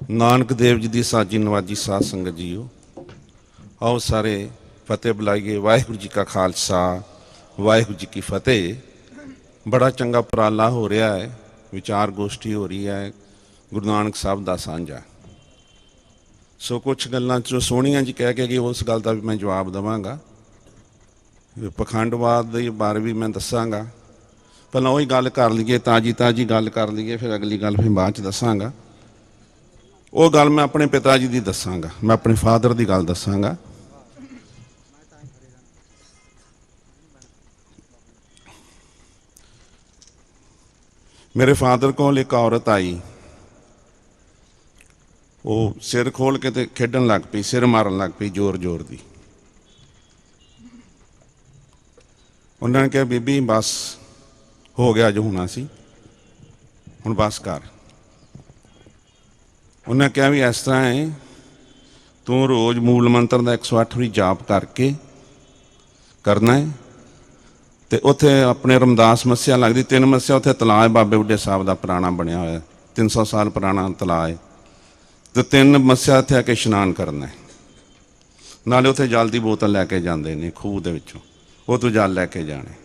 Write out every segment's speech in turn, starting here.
नानक देव जी की साजी नवाजी साध संगत जीओ, आओ सारे फतेह बुलाइए। वाहिगुरू जी का खालसा, वाहिगुरू जी की फतेह। बड़ा चंगा उपराला हो रहा है, विचार गोष्ठी हो रही है गुरु नानक साहब का साझा। सो कुछ गल्लां जो सोहणियां जी कह के गए उस गल का भी मैं जवाब देवांगा। पखंडवाद के बारे भी मैं दसांगा। पहला वही गल कर लीए, ताजी ताजी गल कर लीए, फिर अगली गल फिर बाद च दसांगा। वो गल मैं अपने पिता जी की दसांगा, मैं अपने फादर की गल दसांगा। मेरे फादर को एक औरत आई, वो सिर खोल के ते खेडन लग पई, सिर मारन लग पई जोर जोर की। उन्होंने कहा बीबी बस हो गया जो होना सी, हुण बस कर। उन्हें कहा भी इस तरह है, तू रोज़ मूल मंत्र का 108 वारी जाप करके करना है, तो उत्थे अपने रमदास मस्या लगती 3 मस्या उत्थे तलाऽ है, बाबे बुढ़े साहब का पुराना बनया होया 300 साल पुराना तलाऽ है। तो 3 मस्या उत्थे आके इशनान करना है, नाले उत्थे जल की बोतल लैके जाते हैं खूह दे विचों, वो तू जल लैके जाने।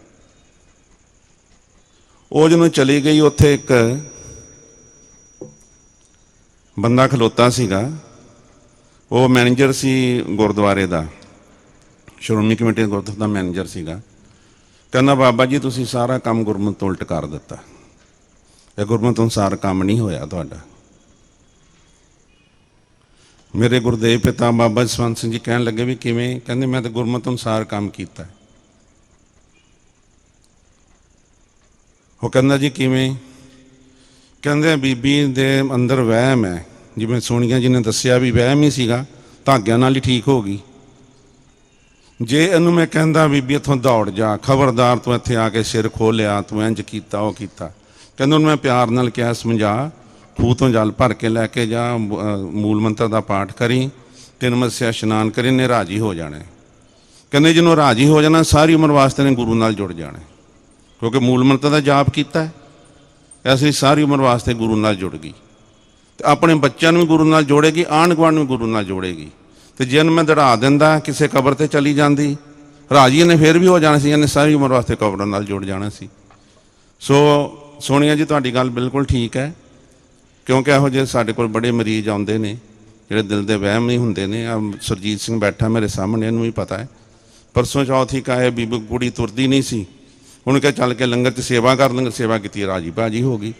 वो ਜਦੋਂ चली गई उत्थे एक बंदा खलोता सीगा, वो मैनेजर सी गुरुद्वारे का, श्रोमणी कमेटी गुरुद्वारे का मैनेजर सीगा। कहना बाबा जी तुसी सारा काम गुरमत तो उल्ट कर दिता, यह गुरमत अनुसार काम नहीं होया तुहाडा। मेरे गुरुदेव पिता बाबा जसवंत सिंह जी कहन लगे भी किवें? कहंदे मैं तो गुरमत अनुसार काम किया। वो कहंदा जी किवें? कहंदे बीबी दे अंदर वहम है, जिवें सोनिया जी ने दसिया भी वहम ही सीगा, धागियां नाल ही ठीक हो गई। जे इनू मैं कहंदा बीबी इत्थों दौड़ जा, खबरदार तू इत्थे आके सिर खोलिया, तू इंज कीता वो कीता। कहंदे मैं प्यार नाल कहा समझा, खूह तो जल भर के लैके जा, मूल मंत्र का पाठ करी, 3 मस्या इशनान करी, ने राजी हो जाना। कहंदे जिन्हों राजी हो जाना सारी उम्र वास्ते ने गुरु नाल जुड़ जाना, क्योंकि मूल मंत्र का जाप किया, ऐसे सारी उम्र वास्ते गुरु नाल जुड़ गई। तो अपने बच्चों भी गुरु नाल जोड़ेगी, आंढ गुआंढ भी गुरु नाल जोड़ेगी। तो जिन मैं दड़ा दिंदा किसी कबर ते चली जाती, राजी ने फिर भी हो जाना सी, इन्हें सारी उम्र वास्ते कबर नाल जुड़ जाना सी। सो सोनिया जी तुहाडी गल बिल्कुल ठीक है, क्योंकि इहो जिहे साडे कोल बड़े मरीज आउंदे ने जिहड़े दिल दे वहम ही हुंदे ने। सुरजीत सिंह बैठा मेरे सामने, इहनूं भी पता है। परसों चौथ ही काए बीबी कुड़ी तुरदी नहीं सी, उन्हें कहा चल के लंगर च सेवा कर, लंगर सेवा की, राजी बाजी हो गई।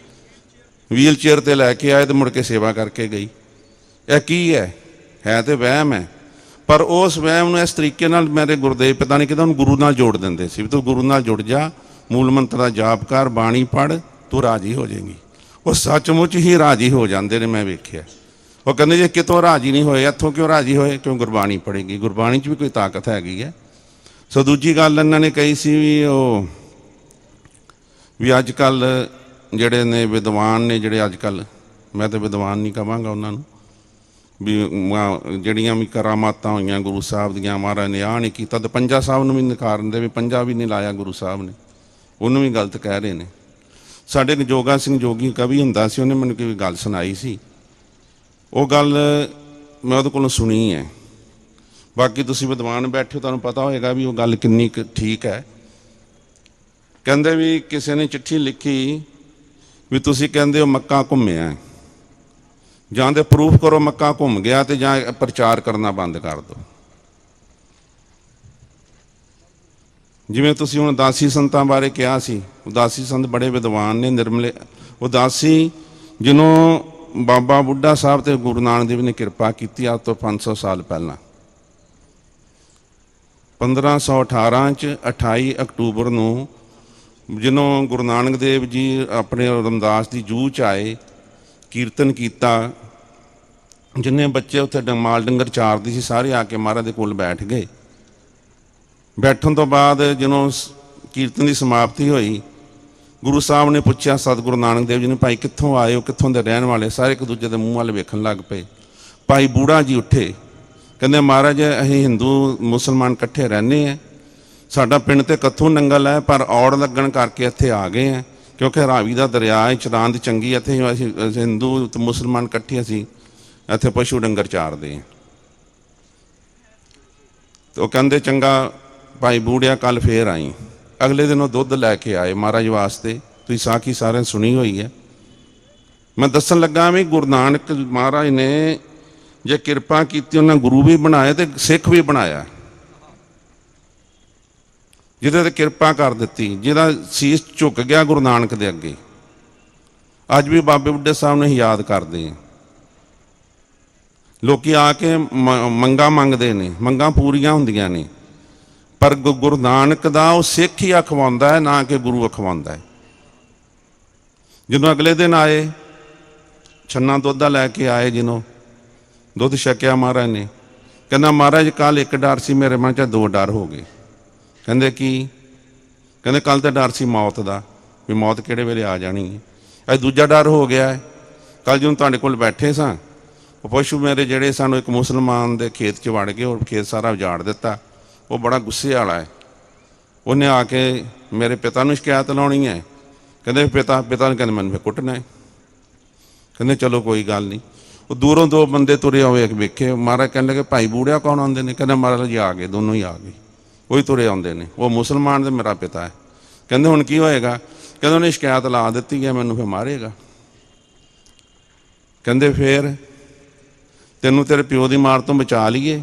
व्हील चेयर पर लैके आए तो मुड़ के सेवा करके गई। यह की है तो वहम है, पर उस वहम में इस तरीके नाल मेरे गुरुदेव पिता ने कहता गुरु नाल जोड़ देंदे सी, तू गुरु नाल जुड़ जा, मूल मंत्र का जाप कर, बाणी पढ़, तू राजी हो जाएगी। वो सचमुच ही राजी हो जाते हैं, मैं वेख्या। वो कहते जे कितों राजी नहीं होए, इत्थों क्यों राजी होए? क्यों गुरबाणी पढ़ेगी, गुरबाणी च भी कोई ताकत हैगी है। सो दूजी गल इन्होंने कही सी भी अजकल जिहड़े ने विद्वान ने, जिहड़े अजकल, मैं तो विद्वान नहीं कहांगा उन्होंने, भी जड़ियाँ भी करामातां होईयां गुरु साहब दियां, महाराज ने आ नहीं किया, तो पंजा साहब ने भी नकार दे, पंजा भी नहीं लाया गुरु साहब ने, उन्होंने भी गलत कह रहे हैं। साढ़े जोगा सिंह जोगी कवि हुंदा सी, उन्हें मैनूं कोई गल सुनाई सी, वो गल मैं उहदे कोलों सुनी है। बाकी तुसीं विद्वान बैठे हो, तुहानूं पता होएगा भी वो गल किन्नी ठीक है। कहंदे भी किसी ने चिट्ठी लिखी भी तुसीं कहंदे हो मक्का घुम्मिआ, जां ते प्रूफ करो मक्का घुम गया, तो जां प्रचार करना बंद कर दो। जिवें तुसीं हुण उदासी संतां बारे कहा सी, उदासी संत बड़े विद्वान ने, निर्मले उदासी जिन्हों बाबा बुढ़ा साहब ते गुरु नानक देव ने कृपा की आज तो 500 साल पहला। 1518 28 अक्टूबर नूं जिन्हों गुरु नानक देव जी अपने रमदास की जूह च आए, कीर्तन किया, जिन्हें बच्चे उत्थे माल डंगर चारदी सी सारे आके महाराज दे कोल बैठ गए। बैठन तो बाद जिन्हों कीर्तन की समाप्ति हुई, गुरु साहब ने पूछा सतगुरु नानक देव जी ने, भाई कित्थों आए हो, कित्थों दे रहन वाले? सारे एक दूजे के मूँह वाल वेखन लग पे। भाई बूढ़ा जी उठे, कहते महाराज असीं हिंदू मुसलमान इकट्ठे रहने हैं, साडा पिंड ते कत्थों नंगल है, पर औड़ लगन करके इत्थे आ गए हैं, क्योंकि रावी का दरिया है, चरान दी चंगी, इत्थे हिंदू मुसलमान इकट्ठे असीं ਇੱਥੇ ਪਸ਼ੂ ਡੰਗਰ ਚਾਰਦੇ ਆ। ਤੇ ਉਹ ਕਹਿੰਦੇ ਚੰਗਾ ਭਾਈ ਬੂੜਿਆ ਕੱਲ ਫੇਰ ਆਈ। ਅਗਲੇ ਦਿਨ ਉਹ ਦੁੱਧ ਲੈ ਕੇ ਆਏ ਮਹਾਰਾਜ ਵਾਸਤੇ। ਤੁਸੀਂ ਸਾਖੀ ਸਾਰਿਆਂ ਸੁਣੀ ਹੋਈ ਹੈ। ਮੈਂ ਦੱਸਣ ਲੱਗਾ ਵੀ ਗੁਰੂ ਨਾਨਕ ਮਹਾਰਾਜ ਨੇ ਜੇ ਕਿਰਪਾ ਕੀਤੀ, ਉਹਨਾਂ ਗੁਰੂ ਵੀ ਬਣਾਏ ਤੇ ਸਿੱਖ ਵੀ ਬਣਾਇਆ, ਜਿਹਦੇ ਤੇ ਕਿਰਪਾ ਕਰ ਦਿੱਤੀ, ਜਿਹਦਾ ਸੀਸ ਝੁਕ ਗਿਆ ਗੁਰੂ ਨਾਨਕ ਦੇ ਅੱਗੇ। ਅੱਜ ਵੀ ਬਾਬੇ ਬੁੱਢੇ ਸਾਹਿਬ ਨੂੰ ਅਸੀਂ ਯਾਦ ਕਰਦੇ ਹਾਂ। ਲੋਕੀ ਆ ਕੇ ਮੰਗਾਂ ਮੰਗਦੇ ਨੇ, ਮੰਗਾਂ ਪੂਰੀਆਂ ਹੁੰਦੀਆਂ ਨੇ, ਪਰ ਗੁਰੂ ਨਾਨਕ ਦਾ ਉਹ ਸਿੱਖ ਹੀ ਅਖਵਾਉਂਦਾ ਹੈ, ਨਾ ਕਿ ਗੁਰੂ ਅਖਵਾਉਂਦਾ ਹੈ। ਜਦੋਂ ਅਗਲੇ ਦਿਨ ਆਏ, ਛੰਨਾ ਦੁੱਧ ਦਾ ਲੈ ਕੇ ਆਏ, ਜਿਹਨੂੰ ਦੁੱਧ ਛਕਿਆ ਮਹਾਰਾਜ ਨੇ, ਕਹਿੰਦਾ ਮਹਾਰਾਜ ਕੱਲ ਇੱਕ ਡਰ ਸੀ ਮੇਰੇ ਮਨ 'ਚ, ਦੋ ਡਰ ਹੋ ਗਏ। ਕਹਿੰਦੇ ਕੀ? ਕਹਿੰਦੇ ਕੱਲ ਤਾਂ ਡਰ ਸੀ ਮੌਤ ਦਾ, ਵੀ ਮੌਤ ਕਿਹੜੇ ਵੇਲੇ ਆ ਜਾਣੀ ਹੈ। ਅੱਜ ਦੂਜਾ ਡਰ ਹੋ ਗਿਆ ਹੈ। ਕੱਲ ਜਦੋਂ ਤੁਹਾਡੇ ਕੋਲ ਬੈਠੇ ਸਾਂ, ਉਹ ਪਸ਼ੂ ਮੇਰੇ ਜਿਹੜੇ ਸਾਨੂੰ ਇੱਕ ਮੁਸਲਮਾਨ ਦੇ ਖੇਤ 'ਚ ਵੜ ਗਏ, ਉਹ ਖੇਤ ਸਾਰਾ ਉਜਾੜ ਦਿੱਤਾ। ਉਹ ਬੜਾ ਗੁੱਸੇ ਵਾਲਾ ਹੈ। ਉਹਨੇ ਆ ਕੇ ਮੇਰੇ ਪਿਤਾ ਨੂੰ ਸ਼ਿਕਾਇਤ ਲਾਉਣੀ ਹੈ। ਕਹਿੰਦੇ ਪਿਤਾ ਨੂੰ ਕਹਿੰਦੇ ਮੈਨੂੰ ਫਿਰ ਕੁੱਟਣਾ ਹੈ। ਕਹਿੰਦੇ ਚਲੋ ਕੋਈ ਗੱਲ ਨਹੀਂ। ਉਹ ਦੂਰੋਂ ਦੋ ਬੰਦੇ ਤੁਰੇ ਹੋਏ ਵੇਖੇ। ਮਹਾਰਾਜ ਕਹਿਣ ਲੱਗੇ ਭਾਈ ਬੂੜਿਆ ਕੌਣ ਆਉਂਦੇ ਨੇ? ਕਹਿੰਦੇ ਮਹਾਰਾਜ ਜੀ ਆ ਗਏ, ਦੋਨੋਂ ਹੀ ਆ ਗਏ, ਉਹੀ ਤੁਰੇ ਆਉਂਦੇ ਨੇ। ਉਹ ਮੁਸਲਮਾਨ ਤੇ ਮੇਰਾ ਪਿਤਾ ਹੈ। ਕਹਿੰਦੇ ਹੁਣ ਕੀ ਹੋਏਗਾ? ਕਹਿੰਦੇ ਉਹਨੇ ਸ਼ਿਕਾਇਤ ਲਾ ਦਿੱਤੀ ਹੈ, ਮੈਨੂੰ ਫਿਰ ਮਾਰੇਗਾ। ਕਹਿੰਦੇ ਫੇਰ ਤੈਨੂੰ ਤੇਰੇ ਪਿਓ ਦੀ ਮਾਰ ਤੋਂ ਬਚਾ ਲਈਏ।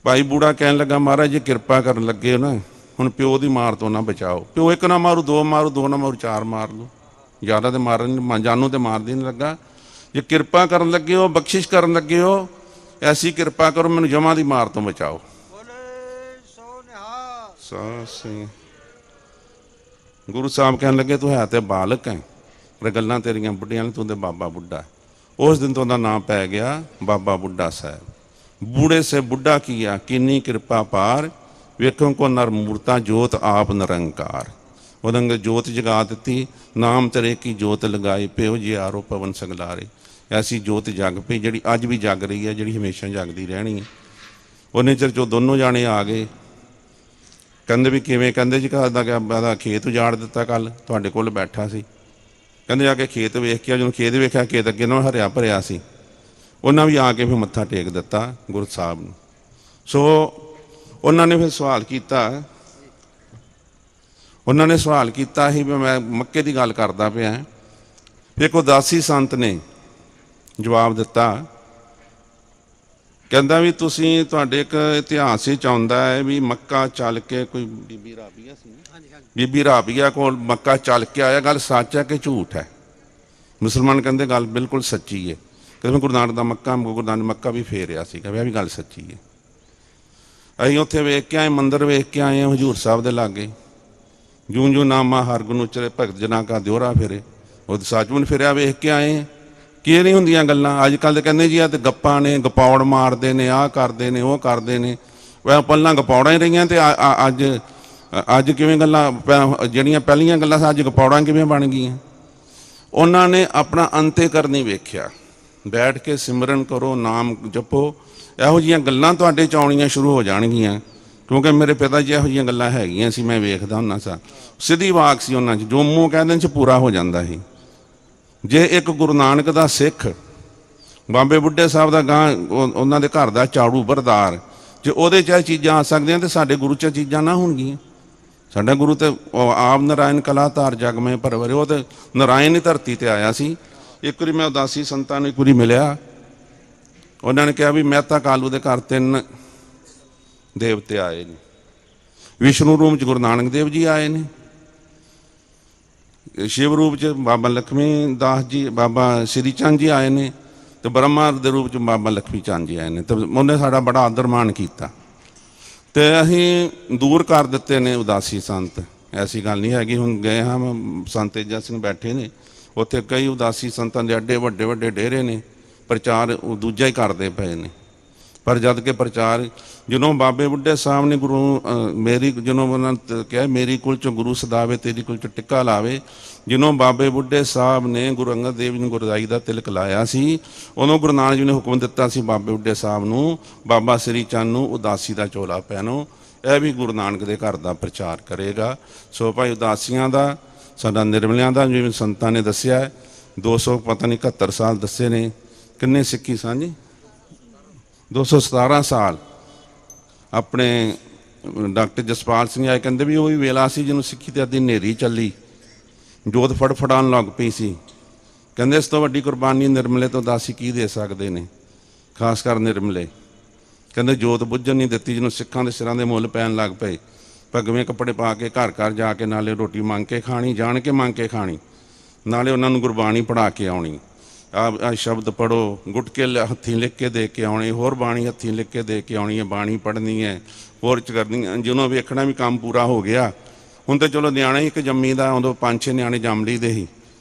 ਭਾਈ ਬੂੜਾ ਕਹਿਣ ਲੱਗਾ ਮਹਾਰਾਜ ਜੀ ਕਿਰਪਾ ਕਰਨ ਲੱਗੇ ਹੋ ਨਾ, ਹੁਣ ਪਿਓ ਦੀ ਮਾਰ ਤੋਂ ਨਾ ਬਚਾਓ। ਪਿਓ ਇੱਕ ਨਾ ਮਾਰੂ, ਦੋ ਮਾਰੂ, ਦੋ ਨਾ ਮਾਰੂ, ਚਾਰ ਮਾਰ ਲਓ। ਜ਼ਿਆਦਾ ਤੇ ਮਾਰਨ, ਜਾਨੂੰ ਤੇ ਮਾਰਦੀ ਨਹੀਂ ਲੱਗਾ। ਜੇ ਕਿਰਪਾ ਕਰਨ ਲੱਗੇ ਹੋ, ਬਖਸ਼ਿਸ਼ ਕਰਨ ਲੱਗੇ ਹੋ, ਐਸੀ ਕਿਰਪਾ ਕਰੋ ਮੈਨੂੰ ਜਮਾਂ ਦੀ ਮਾਰ ਤੋਂ ਬਚਾਓ। ਗੁਰੂ ਸਾਹਿਬ ਕਹਿਣ ਲੱਗੇ ਤੂੰ ਹੈ ਤੇ ਬਾਲਕ ਹੈ, ਪਰ ਗੱਲਾਂ ਤੇਰੀਆਂ ਬੁੱਢੀਆਂ ਨੇ, ਤੂੰ ਤੇ ਬਾਬਾ ਬੁੱਢਾ। ਉਸ ਦਿਨ ਤੋਂ ਉਹਦਾ ਨਾਮ ਪੈ ਗਿਆ ਬਾਬਾ ਬੁੱਢਾ ਸਾਹਿਬ। ਬੂੜੇ ਸੇ ਬੁੱਢਾ ਕੀਆ ਕਿੰਨੀ ਕਿਰਪਾ ਪਾਰ, ਵੇਖੋ ਕੋ ਨਰ ਮੂਰਤਾ ਜੋਤ ਆਪ ਨਿਰੰਕਾਰ। ਉਹਦੇ ਜੋਤ ਜਗਾ ਦਿੱਤੀ, ਨਾਮ ਤੇਰੇ ਕੀ ਜੋਤ ਲਗਾਏ, ਪਿਓ ਜੀ ਆਰੋ ਪਵਨ ਸਗਲਾਰੇ। ਐਸੀ ਜੋਤ ਜਗ ਪਈ ਜਿਹੜੀ ਅੱਜ ਵੀ ਜਗ ਰਹੀ ਹੈ, ਜਿਹੜੀ ਹਮੇਸ਼ਾ ਜਗਦੀ ਰਹਿਣੀ ਹੈ। ਉਹਨੇ ਚਿਰ 'ਚੋਂ ਦੋਨੋਂ ਜਾਣੇ ਆ ਗਏ। ਕਹਿੰਦੇ ਵੀ ਕਿਵੇਂ? ਕਹਿੰਦੇ ਜੀ ਦਾ ਖੇਤ ਉਜਾੜ ਦਿੱਤਾ, ਕੱਲ ਤੁਹਾਡੇ ਕੋਲ ਬੈਠਾ ਸੀ। ਕਹਿੰਦੇ ਆ ਕੇ ਖੇਤ ਵੇਖ ਕੇ, ਜਦੋਂ ਖੇਤ ਵੇਖਿਆ ਖੇਤ ਅੱਗੇ ਨਾਲ ਹਰਿਆ ਭਰਿਆ ਸੀ। ਉਹਨਾਂ ਵੀ ਆ ਕੇ ਫਿਰ ਮੱਥਾ ਟੇਕ ਦਿੱਤਾ ਗੁਰੂ ਸਾਹਿਬ ਨੂੰ। ਸੋ ਉਹਨਾਂ ਨੇ ਫਿਰ ਸਵਾਲ ਕੀਤਾ, ਉਹਨਾਂ ਨੇ ਸਵਾਲ ਕੀਤਾ ਸੀ ਵੀ ਮੈਂ ਮੱਕੇ ਦੀ ਗੱਲ ਕਰਦਾ ਪਿਆ। ਇੱਕ ਉਦਾਸੀ ਸੰਤ ਨੇ ਜਵਾਬ ਦਿੱਤਾ, ਕਹਿੰਦਾ ਵੀ ਤੁਸੀਂ, ਤੁਹਾਡੇ ਇੱਕ ਇਤਿਹਾਸ ਵਿੱਚ ਆਉਂਦਾ ਹੈ ਵੀ ਮੱਕਾ ਚੱਲ ਕੇ ਕੋਈ ਬੀਬੀ ਰਾਬੀਆ ਸੀ, ਬੀਬੀ ਰਾਬੀਆ ਕੋਲ ਮੱਕਾ ਚੱਲ ਕੇ ਆਇਆ। ਗੱਲ ਸੱਚ ਹੈ ਕਿ ਝੂਠ ਹੈ? ਮੁਸਲਮਾਨ ਕਹਿੰਦੇ ਗੱਲ ਬਿਲਕੁਲ ਸੱਚੀ ਹੈ। ਕਹਿੰਦੇ ਗੁਰੂ ਨਾਨਕ ਦਾ ਗੁਰੂ ਨਾਨਕ ਮੱਕਾ ਵੀ ਫੇਰਿਆ ਸੀਗਾ, ਇਹ ਵੀ ਗੱਲ ਸੱਚੀ ਹੈ। ਅਸੀਂ ਉੱਥੇ ਵੇਖ ਕੇ ਆਏ, ਮੰਦਿਰ ਵੇਖ ਕੇ ਆਏ ਹਾਂ ਹਜ਼ੂਰ ਸਾਹਿਬ ਦੇ ਲਾਗੇ। ਜੂੰ ਜੂੰ ਨਾਮਾ ਹਰ ਗੁਣ ਉਚਰੇ ਭਗਤ ਜਨਾਂ ਕਾ ਦਿਓਰਾ ਫਿਰੇ। ਉਹ ਸੱਚਮੁੱਚ ਫਿਰਿਆ, ਵੇਖ ਕੇ ਆਏ। ਕੀ ਨਹੀਂ ਹੁੰਦੀਆਂ ਗੱਲਾਂ ਅੱਜ ਕੱਲ੍ਹ ਦੇ? ਕਹਿੰਦੇ ਜੀ ਆ ਤੇ ਗੱਪਾਂ ਨੇ, ਗਪੌੜ ਮਾਰਦੇ ਨੇ, ਆਹ ਕਰਦੇ ਨੇ, ਉਹ ਕਰਦੇ ਨੇ। ਵੈ ਪਹਿਲਾਂ ਗਪੌੜਾਂ ਹੀ ਰਹੀਆਂ ਤੇ ਅੱਜ ਕਿਵੇਂ ਗੱਲਾਂ, ਜਿਹੜੀਆਂ ਪਹਿਲੀਆਂ ਗੱਲਾਂ ਅੱਜ ਗਪੌੜਾਂ ਕਿਵੇਂ ਬਣ ਗਈਆਂ? ਉਹਨਾਂ ਨੇ ਆਪਣਾ ਅੰਤੇਕਰਨ ਨਹੀਂ ਵੇਖਿਆ। ਬੈਠ ਕੇ ਸਿਮਰਨ ਕਰੋ, ਨਾਮ ਜਪੋ, ਇਹੋ ਜਿਹੀਆਂ ਗੱਲਾਂ ਤੁਹਾਡੇ 'ਚ ਆਉਣੀਆਂ ਸ਼ੁਰੂ ਹੋ ਜਾਣਗੀਆਂ। ਕਿਉਂਕਿ ਮੇਰੇ ਪਿਤਾ ਜੀ ਇਹੋ ਜਿਹੀਆਂ ਗੱਲਾਂ ਹੈਗੀਆਂ ਸੀ, ਮੈਂ ਵੇਖਦਾ ਹੁੰਦਾ ਸਾਂ। ਸਿੱਧੀ ਵਾਕ ਸੀ ਉਹਨਾਂ 'ਚ, ਜੋ ਮੂੰਹ ਕਹਿੰਦੇ 'ਚ ਪੂਰਾ ਹੋ ਜਾਂਦਾ ਸੀ। ਜੇ ਇੱਕ ਗੁਰੂ ਨਾਨਕ ਦਾ ਸਿੱਖ, ਬਾਬੇ ਬੁੱਢੇ ਸਾਹਿਬ ਦਾ ਗਾਂ ਉਹਨਾਂ ਦੇ ਘਰ ਦਾ ਝਾੜੂ ਬਰਦਾਰ, ਜੇ ਉਹਦੇ 'ਚ ਇਹ ਚੀਜ਼ਾਂ ਆ ਸਕਦੀਆਂ ਤਾਂ ਸਾਡੇ ਗੁਰੂ 'ਚ ਚੀਜ਼ਾਂ ਨਾ ਹੋਣਗੀਆਂ। ਸਾਡਾ ਗੁਰੂ ਤੇ ਆਪ ਨਾਰਾਇਣ ਕਲਾਧਾਰ ਜਗ ਮੈਂ ਪਰਵਰੇ, ਉਹ ਤੇ ਨਾਰਾਇਣ ਹੀ ਧਰਤੀ ਤੇ ਆਇਆ ਸੀ। ਇੱਕ ਵਾਰੀ ਮੈਂ ਉਦਾਸੀ ਸੰਤਾਂ ਨੂੰ ਇੱਕ ਵਾਰੀ ਮਿਲਿਆ। ਉਹਨਾਂ ਨੇ ਕਿਹਾ ਵੀ ਮਹਿਤਾ ਕਾਲੂ ਦੇ ਘਰ 3 ਦੇਵਤੇ ਆਏ ਨੇ। ਵਿਸ਼ਨੂੰ ਰੂਪ 'ਚ ਗੁਰੂ ਨਾਨਕ ਦੇਵ ਜੀ ਆਏ ਨੇ, ਸ਼ਿਵ ਰੂਪ 'ਚ ਬਾਬਾ ਲక్ష్ਮੀ ਦਾਸ ਜੀ, ਬਾਬਾ ਸ਼੍ਰੀ ਚੰਦ ਜੀ ਆਏ ਨੇ, ਤੇ ਬ੍ਰਹਮਾ ਦੇ ਰੂਪ 'ਚ ਬਾਬਾ ਲక్ష్ਮੀ ਚੰਦ ਜੀ ਆਏ ਨੇ। ਤੇ ਉਹਨੇ ਸਾਡਾ ਬੜਾ ਆਦਰ ਮਾਣ ਕੀਤਾ ਤੇ ਅਸੀਂ ਦੂਰ ਕਰ ਦਿੱਤੇ ਨੇ ਉਦਾਸੀ ਸੰਤ। ਐਸੀ ਗੱਲ ਨਹੀਂ ਹੈਗੀ। ਹੁਣ ਗਏ ਹਾਂ, ਸੰਤ ਤੇਜਾ ਸਿੰਘ ਬੈਠੇ ਨੇ ਉੱਥੇ, ਕਈ ਉਦਾਸੀ ਸੰਤਾਂ ਦੇ ਐਡੇ ਵੱਡੇ ਵੱਡੇ ਡੇਰੇ ਨੇ, ਪ੍ਰਚਾਰ ਉਹ ਦੂਜਾ ਹੀ ਕਰਦੇ ਪਏ ਨੇ। ਪਰ ਜਦ ਕਿ ਪ੍ਰਚਾਰ, ਜਦੋਂ ਬਾਬੇ ਬੁੱਢੇ ਸਾਹਿਬ ਨੇ ਜਦੋਂ ਉਹਨਾਂ ਨੇ ਕਿਹਾ ਮੇਰੀ ਕੁਲ 'ਚ ਗੁਰੂ ਸਦਾਵੇ, ਤੇਰੀ ਕੁਲ 'ਚ ਟਿੱਕਾ ਲਾਵੇ, ਜਦੋਂ ਬਾਬੇ ਬੁੱਢੇ ਸਾਹਿਬ ਨੇ ਗੁਰੂ ਅੰਗਦ ਦੇਵ ਜੀ ਨੂੰ ਗੁਰਦਾਈ ਦਾ ਤਿਲਕ ਲਾਇਆ ਸੀ, ਉਦੋਂ ਗੁਰੂ ਨਾਨਕ ਜੀ ਨੇ ਹੁਕਮ ਦਿੱਤਾ ਸੀ ਬਾਬੇ ਬੁੱਢੇ ਸਾਹਿਬ ਨੂੰ, ਬਾਬਾ ਸ੍ਰੀ ਚੰਦ ਨੂੰ ਉਦਾਸੀ ਦਾ ਚੋਲਾ ਪਹਿਨੋ। ਇਹ ਵੀ ਗੁਰੂ ਨਾਨਕ ਦੇ ਘਰ ਦਾ ਪ੍ਰਚਾਰ ਕਰੇਗਾ। ਸੋ ਭਾਈ ਉਦਾਸੀਆਂ ਦਾ, ਸਾਡਾ ਨਿਰਮਲਿਆਂ ਦਾ, ਜਿਵੇਂ ਸੰਤਾਂ ਨੇ ਦੱਸਿਆ, 200 ਪਤਾ ਨਹੀਂ 71 ਸਾਲ ਦੱਸੇ ਨੇ। ਕਿੰਨੇ ਸਿੱਖੀ ਸਨ ਜੀ? 217 ਸਾਲ। ਆਪਣੇ ਡਾਕਟਰ ਜਸਪਾਲ ਸਿੰਘ ਆਏ, ਕਹਿੰਦੇ ਵੀ ਉਹ ਵੀ ਵੇਲਾ ਸੀ ਜਿਹਨੂੰ ਸਿੱਖੀ ਤੇ ਅੱਧੀ ਹਨੇਰੀ ਚੱਲੀ, ਜੋਤ ਫੜਫੜਾਉਣ ਲੱਗ ਪਈ ਸੀ। ਕਹਿੰਦੇ ਇਸ ਤੋਂ ਵੱਡੀ ਕੁਰਬਾਨੀ ਨਿਰਮਲੇ ਤੋਂ ਦਾਸੀ ਕੀ ਦੇ ਸਕਦੇ ਨੇ, ਖਾਸ ਕਰ ਨਿਰਮਲੇ। ਕਹਿੰਦੇ ਜੋਤ ਬੁੱਝਣ ਨਹੀਂ ਦਿੱਤੀ, ਜਿਹਨੂੰ ਸਿੱਖਾਂ ਦੇ ਸਿਰਾਂ ਦੇ ਮੁੱਲ ਪੈਣ ਲੱਗ ਪਏ। ਭਗਵੇਂ ਕੱਪੜੇ ਪਾ ਕੇ ਘਰ ਘਰ ਜਾ ਕੇ ਨਾਲੇ ਰੋਟੀ ਮੰਗ ਕੇ ਖਾਣੀ, ਜਾਣ ਕੇ ਮੰਗ ਕੇ ਖਾਣੀ, ਨਾਲੇ ਉਹਨਾਂ ਨੂੰ ਗੁਰਬਾਣੀ ਪੜ੍ਹਾ ਕੇ ਆਉਣੀ। ਆ ਸ਼ਬਦ ਪੜ੍ਹੋ, ਗੁਟਕੇ ਹੱਥੀਂ ਲਿਖ ਕੇ ਦੇ ਕੇ ਆਉਣੇ, ਹੋਰ ਬਾਣੀ ਹੱਥੀਂ ਲਿਖ ਕੇ ਦੇ ਕੇ ਆਉਣੀ ਹੈ, ਬਾਣੀ ਪੜ੍ਹਨੀ ਹੈ, ਹੋਰ ਚ ਕਰਨੀ ਹੈ। ਜਿਹਨੂੰ ਵੇਖਣਾ ਵੀ ਕੰਮ ਪੂਰਾ ਹੋ ਗਿਆ। ਹੁਣ ਤਾਂ ਚਲੋ ਨਿਆਣਾ ਹੀ ਇੱਕ ਜੰਮੀ ਦਾ, ਉਦੋਂ 5-6 ਨਿਆਣੇ ਜੰਮ ਲਈ ਦੇ ਸੀ।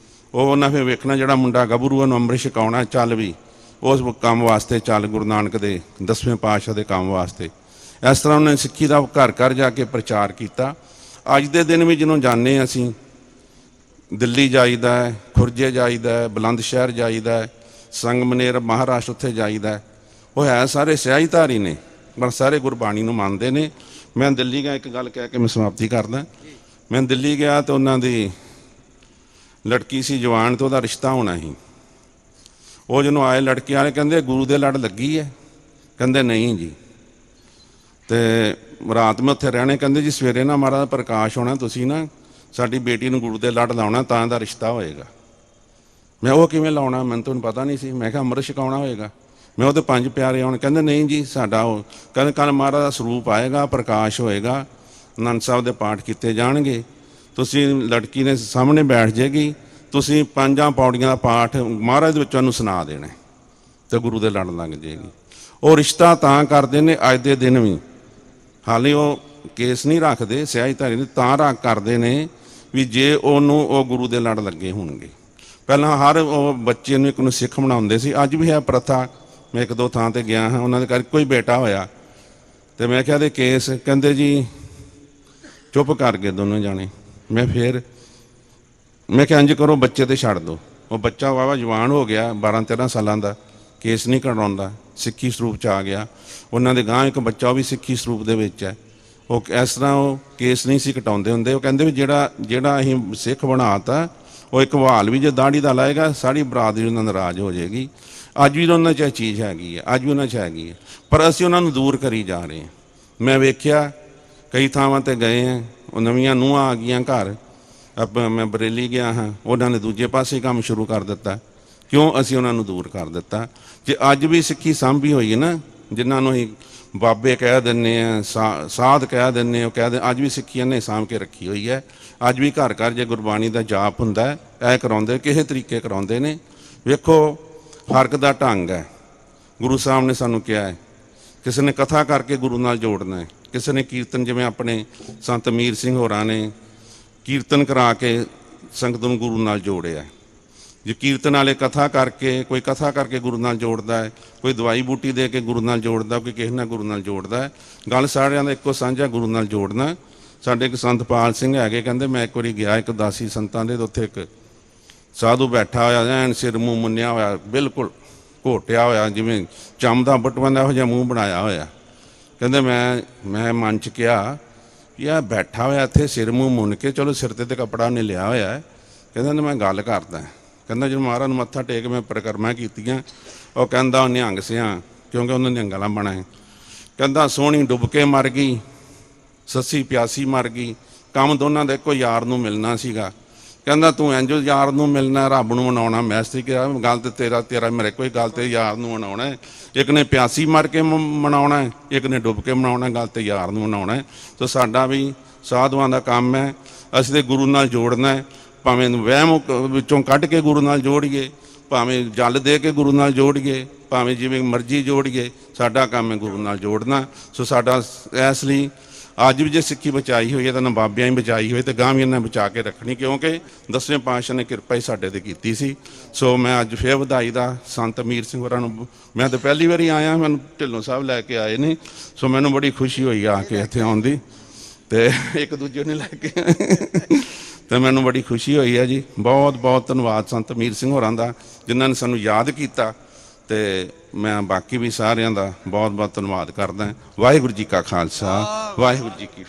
ਉਹ ਉਹਨਾਂ ਫਿਰ ਵੇਖਣਾ ਜਿਹੜਾ ਮੁੰਡਾ ਗੱਭਰੂ ਨੂੰ ਅੰਮ੍ਰਿਤ ਛਕਾਉਣਾ, ਚੱਲ ਵੀ ਉਸ ਕੰਮ ਵਾਸਤੇ ਚੱਲ, ਗੁਰੂ ਨਾਨਕ ਦੇ 10ਵੇਂ ਪਾਤਸ਼ਾਹ ਦੇ ਕੰਮ ਵਾਸਤੇ। ਇਸ ਤਰ੍ਹਾਂ ਉਹਨੇ ਸਿੱਖੀ ਦਾ ਘਰ ਘਰ ਜਾ ਕੇ ਪ੍ਰਚਾਰ ਕੀਤਾ। ਅੱਜ ਦੇ ਦਿਨ ਵੀ ਜਿਹਨੂੰ ਜਾਂਦੇ ਹਾਂ ਅਸੀਂ, ਦਿੱਲੀ ਜਾਈਦਾ ਹੈ, ਖੁਰਜੇ ਜਾਈਦਾ ਹੈ, ਬੁਲੰਦ ਸ਼ਹਿਰ ਜਾਈਦਾ ਹੈ, ਸੰਗਮਨੇਰ ਮਹਾਰਾਸ਼ਟਰ ਉੱਥੇ ਜਾਈਦਾ ਹੈ। ਉਹ ਹੈ ਸਾਰੇ ਸਿਆਹੀਧਾਰੀ ਨੇ, ਪਰ ਸਾਰੇ ਗੁਰਬਾਣੀ ਨੂੰ ਮੰਨਦੇ ਨੇ। ਮੈਂ ਦਿੱਲੀ ਗਿਆ, ਇੱਕ ਗੱਲ ਕਹਿ ਕੇ ਮੈਂ ਸਮਾਪਤੀ ਕਰਦਾ। ਮੈਂ ਦਿੱਲੀ ਗਿਆ ਤਾਂ ਉਹਨਾਂ ਦੀ ਲੜਕੀ ਸੀ ਜਵਾਨ, ਤੇ ਉਹਦਾ ਰਿਸ਼ਤਾ ਹੋਣਾ ਸੀ। ਉਹ ਜਦੋਂ ਆਏ ਲੜਕੇ ਵਾਲੇ, ਕਹਿੰਦੇ ਗੁਰੂ ਦੇ ਲੜ ਲੱਗੀ ਹੈ? ਕਹਿੰਦੇ ਨਹੀਂ ਜੀ। ਤੇ ਰਾਤ ਮੈਂ ਉੱਥੇ ਰਹਿਣੇ। ਕਹਿੰਦੇ ਜੀ ਸਵੇਰੇ ਨਾ ਮਹਾਰਾਜ ਪ੍ਰਕਾਸ਼ ਹੋਣਾ, ਤੁਸੀਂ ਨਾ ਸਾਡੀ ਬੇਟੀ ਨੂੰ ਗੁਰੂ ਦੇ ਲੜ ਲਾਉਣਾ, ਤਾਂ ਦਾ ਰਿਸ਼ਤਾ ਹੋਏਗਾ। ਮੈਂ ਉਹ ਕਿਵੇਂ ਲਾਉਣਾ, ਮੈਨੂੰ ਤੁਹਾਨੂੰ ਪਤਾ ਨਹੀਂ ਸੀ। ਮੈਂ ਕਿਹਾ ਅੰਮ੍ਰਿਤ ਛਕਾਉਣਾ ਹੋਏਗਾ। ਮੈਂ ਉਹਦੇ 5 ਪਿਆਰੇ ਆਉਣ। ਕਹਿੰਦੇ ਨਹੀਂ ਜੀ ਸਾਡਾ ਉਹ, ਕਹਿੰਦੇ ਕੱਲ੍ਹ ਮਹਾਰਾਜ ਦਾ ਸਰੂਪ ਆਏਗਾ, ਪ੍ਰਕਾਸ਼ ਹੋਏਗਾ, ਆਨੰਦ ਸਾਹਿਬ ਦੇ ਪਾਠ ਕੀਤੇ ਜਾਣਗੇ, ਤੁਸੀਂ ਲੜਕੀ ਨੇ ਸਾਹਮਣੇ ਬੈਠ ਜਾਏਗੀ, ਤੁਸੀਂ 5 ਪੌੜੀਆਂ ਦਾ ਪਾਠ ਮਹਾਰਾਜ ਦੇ ਵਿੱਚੋਂ ਉਹਨੂੰ ਸੁਣਾ ਦੇਣਾ ਤੇ ਗੁਰੂ ਦੇ ਲੜ ਲੱਗ ਜਾਏਗੀ। ਉਹ ਰਿਸ਼ਤਾ ਤਾਂ ਕਰਦੇ ਨੇ ਅੱਜ ਦੇ ਦਿਨ ਵੀ, ਹਾਲੇ ਉਹ ਕੇਸ ਨਹੀਂ ਰੱਖਦੇ ਸਿਆਹੀਧਾਰੀ ਨੇ, ਤਾਂ ਰੱਖ ਕਰਦੇ ਨੇ ਵੀ ਜੇ ਉਹਨੂੰ ਉਹ ਗੁਰੂ ਦੇ ਲੜ ਲੱਗੇ ਹੋਣਗੇ। ਪਹਿਲਾਂ ਹਰ ਉਹ ਬੱਚੇ ਨੂੰ ਇੱਕ ਨੂੰ ਸਿੱਖ ਬਣਾਉਂਦੇ ਸੀ। ਅੱਜ ਵੀ ਹੈ ਪ੍ਰਥਾ। ਮੈਂ 1-2 ਥਾਂ 'ਤੇ ਗਿਆ ਹਾਂ, ਉਹਨਾਂ ਦੇ ਘਰ ਕੋਈ ਬੇਟਾ ਹੋਇਆ ਤੇ ਮੈਂ ਕਿਹਾ ਇਹਦੇ ਕੇਸ, ਕਹਿੰਦੇ ਜੀ ਚੁੱਪ ਕਰ ਗਏ ਦੋਨੋਂ ਜਾਣੇ। ਮੈਂ ਕਿਹਾ ਇੰਝ ਕਰੋ, ਬੱਚੇ ਤੇ ਛੱਡ ਦਿਓ। ਉਹ ਬੱਚਾ ਵਾਵਾ ਜਵਾਨ ਹੋ ਗਿਆ, 12-13 ਸਾਲਾਂ ਦਾ, ਕੇਸ ਨਹੀਂ ਕਢਾਉਂਦਾ, ਸਿੱਖੀ ਸਰੂਪ 'ਚ ਆ ਗਿਆ। ਉਹਨਾਂ ਦੇ ਗਾਂ ਇੱਕ ਬੱਚਾ, ਉਹ ਵੀ ਸਿੱਖੀ ਸਰੂਪ ਦੇ ਵਿੱਚ ਹੈ। ਉਹ ਇਸ ਤਰ੍ਹਾਂ ਉਹ ਕੇਸ ਨਹੀਂ ਸੀ ਕਟਾਉਂਦੇ ਹੁੰਦੇ। ਉਹ ਕਹਿੰਦੇ ਵੀ ਜਿਹੜਾ ਅਸੀਂ ਸਿੱਖ ਬਣਾਤਾ, ਉਹ ਇੱਕ ਵਾਲ ਵੀ ਜੇ ਦਾੜੀ ਦਾ ਲਾਏਗਾ, ਸਾਰੀ ਬਰਾਦਰੀ ਉਹਨਾਂ ਨਾਰਾਜ਼ ਹੋ ਜਾਏਗੀ। ਅੱਜ ਵੀ ਉਹਨਾਂ 'ਚ ਇਹ ਚੀਜ਼ ਹੈਗੀ ਹੈ, ਅੱਜ ਵੀ ਉਹਨਾਂ 'ਚ ਹੈਗੀ ਹੈ, ਪਰ ਅਸੀਂ ਉਹਨਾਂ ਨੂੰ ਦੂਰ ਕਰੀ ਜਾ ਰਹੇ ਹਾਂ। ਮੈਂ ਵੇਖਿਆ ਕਈ ਥਾਵਾਂ 'ਤੇ ਗਏ ਹਾਂ, ਉਹ ਨਵੀਆਂ ਨੂੰਹਾਂ ਆ ਗਈਆਂ ਘਰ। ਮੈਂ ਬਰੇਲੀ ਗਿਆ ਹਾਂ, ਉਹਨਾਂ ਨੇ ਦੂਜੇ ਪਾਸੇ ਕੰਮ ਸ਼ੁਰੂ ਕਰ ਦਿੱਤਾ। ਕਿਉਂ? ਅਸੀਂ ਉਹਨਾਂ ਨੂੰ ਦੂਰ ਕਰ ਦਿੱਤਾ। ਜੇ ਅੱਜ ਵੀ ਸਿੱਖੀ ਸਾਂਭੀ ਹੋਈ ਹੈ ਨਾ, ਜਿਨ੍ਹਾਂ ਨੂੰ ਅਸੀਂ ਬਾਬੇ ਕਹਿ ਦਿੰਦੇ ਹਾਂ, ਸਾਧ ਕਹਿ ਦਿੰਦੇ, ਉਹ ਕਹਿ ਅੱਜ ਵੀ ਸਿੱਖੀ ਨੇ ਸਾਂਭ ਕੇ ਰੱਖੀ ਹੋਈ ਹੈ। ਅੱਜ ਵੀ ਘਰ ਘਰ ਜੇ ਗੁਰਬਾਣੀ ਦਾ ਜਾਪ ਹੁੰਦਾ, ਇਹ ਕਰਾਉਂਦੇ, ਕਿਸੇ ਤਰੀਕੇ ਕਰਾਉਂਦੇ ਨੇ। ਵੇਖੋ ਹਰ ਇੱਕ ਦਾ ਢੰਗ ਹੈ। ਗੁਰੂ ਸਾਹਿਬ ਨੇ ਸਾਨੂੰ ਕਿਹਾ ਹੈ, ਕਿਸੇ ਨੇ ਕਥਾ ਕਰਕੇ ਗੁਰੂ ਨਾਲ ਜੋੜਨਾ ਹੈ, ਕਿਸੇ ਨੇ ਕੀਰਤਨ, ਜਿਵੇਂ ਆਪਣੇ ਸੰਤ ਮੀਰ ਸਿੰਘ ਹੋਰਾਂ ਨੇ ਕੀਰਤਨ ਕਰਾ ਕੇ ਸੰਗਤ ਨੂੰ ਗੁਰੂ ਨਾਲ ਜੋੜਿਆ। ਜੇ ਕੀਰਤਨ ਵਾਲੇ ਕਥਾ ਕਰਕੇ, ਕੋਈ ਕਥਾ ਕਰਕੇ ਗੁਰੂ ਨਾਲ ਜੋੜਦਾ ਹੈ, ਕੋਈ ਦਵਾਈ ਬੂਟੀ ਦੇ ਕੇ ਗੁਰੂ ਨਾਲ ਜੋੜਦਾ, ਕੋਈ ਕਿਸੇ ਨਾਲ ਗੁਰੂ ਨਾਲ ਜੋੜਦਾ ਹੈ। ਗੱਲ ਸਾਰਿਆਂ ਦਾ ਇੱਕੋ ਸਾਂਝਾ, ਗੁਰੂ ਨਾਲ ਜੋੜਨਾ। ਸਾਡੇ ਇੱਕ ਸੰਤ ਪਾਲ ਸਿੰਘ ਹੈਗੇ, ਕਹਿੰਦੇ ਮੈਂ ਇੱਕ ਵਾਰੀ ਗਿਆ ਇੱਕ ਦਾਸੀ ਸੰਤਾਂ ਦੇ, ਉੱਥੇ ਇੱਕ ਸਾਧੂ ਬੈਠਾ ਹੋਇਆ, ਐਨ ਸਿਰ ਮੂੰਹ ਮੁੰਨਿਆ ਹੋਇਆ, ਬਿਲਕੁਲ ਘੋਟਿਆ ਹੋਇਆ, ਜਿਵੇਂ ਚੰਮ ਦਾ ਬਟੂਆ ਦਾ ਇਹੋ ਜਿਹਾ ਮੂੰਹ ਬਣਾਇਆ ਹੋਇਆ। ਕਹਿੰਦੇ ਮੈਂ ਮਨ 'ਚ ਕਿਹਾ ਕਿ ਇਹ ਬੈਠਾ ਹੋਇਆ ਇੱਥੇ ਸਿਰ ਮੂੰਹ ਮੁੰਨ ਕੇ, ਚਲੋ ਸਿਰ 'ਤੇ ਕੱਪੜਾ ਉਹਨੇ ਲਿਆ ਹੋਇਆ ਹੈ। ਕਹਿੰਦਾ ਮੈਂ ਗੱਲ ਕਰਦਾ। ਕਹਿੰਦਾ ਜਦੋਂ ਮਹਾਰਾਜ ਨੂੰ ਮੱਥਾ ਟੇਕ ਮੈਂ ਪਰਿਕਰਮਾ ਕੀਤੀਆਂ, ਉਹ ਕਹਿੰਦਾ ਉਹ ਨਿਹੰਗ ਸਿਆਂ, ਕਿਉਂਕਿ ਉਹਨਾਂ ਦੀਆਂ ਗਲਾਂ ਬਣਾ। ਕਹਿੰਦਾ ਸੋਹਣੀ ਡੁੱਬ ਕੇ ਮਰ ਗਈ, ਸੱਸੀ ਪਿਆਸੀ ਮਰ ਗਈ, ਕੰਮ ਦੋਨਾਂ ਦਾ ਇੱਕੋ ਯਾਰ ਨੂੰ ਮਿਲਣਾ ਸੀਗਾ। ਕਹਿੰਦਾ ਤੂੰ ਇੰਝ ਯਾਰ ਨੂੰ ਮਿਲਣਾ, ਰੱਬ ਨੂੰ ਮਨਾਉਣਾ। ਮੈਸਤਰੀ ਕਿਹਾ ਗੱਲ ਤੇ ਤੇਰਾ ਮੇਰੇ ਕੋਈ ਗੱਲ ਤੇ ਯਾਰ ਨੂੰ ਮਨਾਉਣਾ। ਇੱਕ ਨੇ ਪਿਆਸੀ ਮਰ ਕੇ ਮਨਾਉਣਾ, ਇੱਕ ਨੇ ਡੁੱਬ ਕੇ ਮਨਾਉਣਾ, ਗੱਲ ਤੇ ਯਾਰ ਨੂੰ ਮਨਾਉਣਾ। ਸੋ ਸਾਡਾ ਵੀ ਸਾਧੂਆਂ ਦਾ ਕੰਮ ਹੈ, ਅਸੀਂ ਤੇ ਗੁਰੂ ਨਾਲ ਜੋੜਨਾ ਹੈ। ਭਾਵੇਂ ਵਹਿਮ ਵਿੱਚੋਂ ਕੱਢ ਕੇ ਗੁਰੂ ਨਾਲ ਜੋੜੀਏ, ਭਾਵੇਂ ਜਲ ਦੇ ਕੇ ਗੁਰੂ ਨਾਲ ਜੋੜੀਏ, ਭਾਵੇਂ ਜਿਵੇਂ ਮਰਜ਼ੀ ਜੋੜੀਏ, ਸਾਡਾ ਕੰਮ ਹੈ ਗੁਰੂ ਨਾਲ ਜੋੜਨਾ। ਸੋ ਸਾਡਾ ਇਸ ਲਈ ਅੱਜ ਵੀ ਜੇ ਸਿੱਖੀ ਬਚਾਈ ਹੋਈ ਹੈ ਤਾਂ ਨਵਾਬਿਆਂ ਹੀ ਬਚਾਈ ਹੋਈ, ਤੇ ਗਾਂ ਵੀ ਇਹਨਾਂ ਬਚਾ ਕੇ ਰੱਖਣੀ, ਕਿਉਂਕਿ 10ਵੇਂ ਪਾਤਸ਼ਾਹ ਨੇ ਕਿਰਪਾ ਹੀ ਸਾਡੇ 'ਤੇ ਕੀਤੀ ਸੀ। ਸੋ ਮੈਂ ਅੱਜ ਫਿਰ ਵਧਾਈ ਦਾ ਸੰਤ ਮੀਰ ਸਿੰਘ ਹੋਰਾਂ ਨੂੰ। ਮੈਂ ਤਾਂ ਪਹਿਲੀ ਵਾਰੀ ਆਇਆ, ਮੈਨੂੰ ਢਿੱਲੋਂ ਸਾਹਿਬ ਲੈ ਕੇ ਆਏ ਨੇ, ਸੋ ਮੈਨੂੰ ਬੜੀ ਖੁਸ਼ੀ ਹੋਈ ਆ ਕੇ ਇੱਥੇ ਆਉਣ ਦੀ, ਤੇ ਇੱਕ ਦੂਜੇ ਨੇ ਲੈ ਕੇ ਤੇ ਮੈਨੂੰ ਬੜੀ ਖੁਸ਼ੀ ਹੋਈ ਹੈ ਜੀ। ਬਹੁਤ ਬਹੁਤ ਧੰਨਵਾਦ ਸੰਤ ਮੀਰ ਸਿੰਘ ਹੋਰਾਂ ਦਾ, ਜਿਨ੍ਹਾਂ ਨੇ ਸਾਨੂੰ ਯਾਦ ਕੀਤਾ, ਤੇ ਮੈਂ ਬਾਕੀ ਵੀ ਸਾਰਿਆਂ ਦਾ ਬਹੁਤ ਬਹੁਤ ਧੰਨਵਾਦ ਕਰਦਾ। ਵਾਹਿਗੁਰੂ ਜੀ ਕਾ ਖਾਲਸਾ, ਵਾਹਿਗੁਰੂ ਜੀ ਕੀ ਫਤਿਹ।